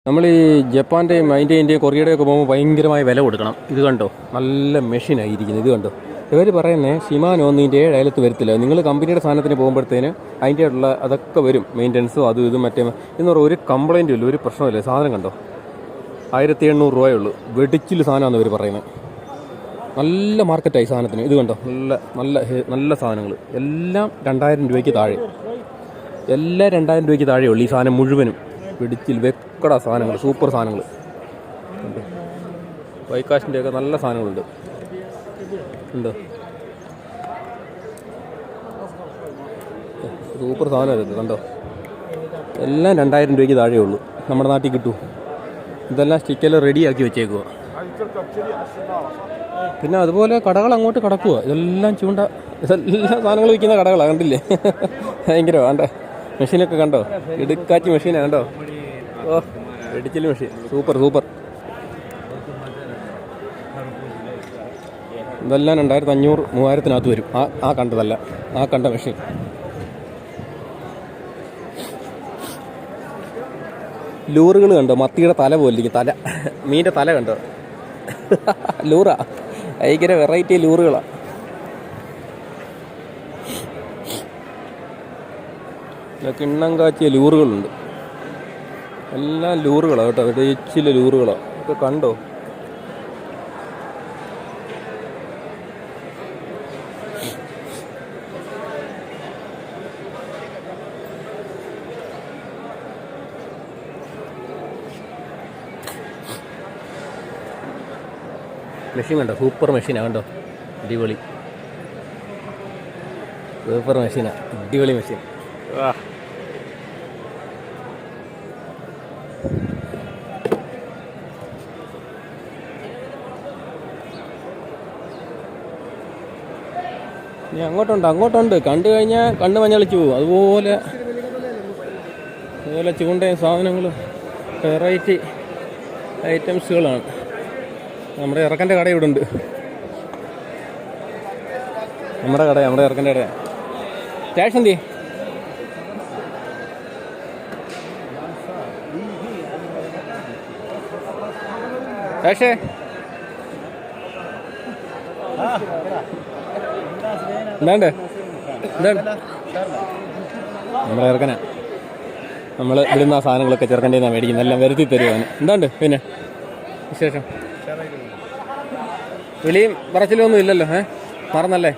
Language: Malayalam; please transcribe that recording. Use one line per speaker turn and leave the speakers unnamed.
നമ്മൾ ഈ ജപ്പാൻ്റെയും അതിൻ്റെയും കൊറിയയുടെയും ഒക്കെ പോകുമ്പോൾ ഭയങ്കരമായ വില കൊടുക്കണം. ഇത് കണ്ടോ, നല്ല മെഷീനായിരിക്കുന്നത്. ഇത് കണ്ടോ, ഇവർ പറയുന്നത് ഷിമാനോ ഒന്നും ഇതിൻ്റെ 7 അയലത്ത് വരത്തില്ല. നിങ്ങൾ കമ്പനിയുടെ സാധനത്തിന് പോകുമ്പോഴത്തേന് അതിൻ്റെ ഉള്ള അതൊക്കെ വരും, മെയിൻ്റനൻസും അതും ഇതും മറ്റേ എന്ന് പറയുക. ഒരു കംപ്ലയിൻറ്റും ഇല്ല, ഒരു പ്രശ്നമില്ല. സാധനം കണ്ടോ, 1800 രൂപയുള്ളൂ. വെടിച്ചിൽ സാധനമാണെന്ന് ഇവർ പറയുന്നത്. നല്ല മാർക്കറ്റായി സാധനത്തിന്. ഇത് കണ്ടോ, നല്ല നല്ല നല്ല സാധനങ്ങൾ എല്ലാം 2000 രൂപയ്ക്ക് താഴെ. എല്ലാം 2000 രൂപയ്ക്ക് താഴെയുള്ളൂ ഈ സാധനം മുഴുവനും. പിടിച്ചിൽ വെക്കട സാധനങ്ങൾ, സൂപ്പർ സാധനങ്ങൾ. വൈകാശിൻ്റെയൊക്കെ നല്ല സാധനങ്ങളുണ്ട്. ഉണ്ട്, സൂപ്പർ സാധനം ഇത് കണ്ടോ. എല്ലാം 2000 രൂപയ്ക്ക് താഴെയുള്ളൂ. നമ്മുടെ നാട്ടിൽ കിട്ടും. ഇതെല്ലാം സ്റ്റിക്കെല്ലാം റെഡിയാക്കി വെച്ചേക്കുക. പിന്നെ അതുപോലെ കടകൾ അങ്ങോട്ട് കടക്കുക. ഇതെല്ലാം ചൂണ്ട, ഇതെല്ലാം സാധനങ്ങൾ വിൽക്കുന്ന കടകളാണ്. കണ്ടില്ലേ, ഭയങ്കര വേണ്ട മെഷീനൊക്കെ കണ്ടോ, ഇടുക്കാച്ചി മെഷീനാണ് കണ്ടോ. ഓ, ഇടിച്ചിൽ മെഷീൻ, സൂപ്പർ സൂപ്പർ. ഇതെല്ലാം 2500 3000-നകത്ത് വരും. ആ കണ്ടതല്ല, ആ കണ്ട മെഷീൻ. ലൂറുകൾ കണ്ടോ, മത്തിയുടെ തല പോലിരിക്കും. തല, മീൻ്റെ തല കണ്ടോ. ലൂറാ, ഭയങ്കര വെറൈറ്റി ലൂറുകളാണ്. കിണ്ണം കാച്ചിയ ലൂറുകളുണ്ട്. എല്ലാം ലൂറുകളാണ് കേട്ടോ, വെടിച്ചിലെ ലൂറുകളാണ്. ഒക്കെ കണ്ടോ. മെഷീൻ കണ്ടോ, സൂപ്പർ മെഷീനാണ് കണ്ടോ, അടിപൊളി സൂപ്പർ മെഷീനാണ്, അടിപൊളി മെഷീൻ. ഇനി അങ്ങോട്ടുണ്ട്. കണ്ടു കഴിഞ്ഞാൽ കണ്ണ് മഞ്ഞളിച്ച് പോകും. അതുപോലെ ചൂണ്ടയും സാധനങ്ങളും വെറൈറ്റി ഐറ്റംസുകളാണ്. നമ്മുടെ ഇറക്കൻ്റെ കട ഇവിടെ ഉണ്ട്. നമ്മുടെ ഇറക്കൻ്റെ കടയാണ്. ക്യാഷ് എന്തി ക്യാഷേ എന്താണ് നമ്മുടെ ഇറക്കനാ. നമ്മൾ ഇവിടുന്ന് ആ സാധനങ്ങളൊക്കെ ചെറുക്കൻ്റെ നിന്നാണ് മേടിക്കുന്നത്. എല്ലാം വരുത്തി തരുവാണ്. എന്താണ്ട് പിന്നെ വിശേഷം? വിളിയും പറച്ചിലും ഒന്നും ഇല്ലല്ലോ, മറന്നല്ലേ?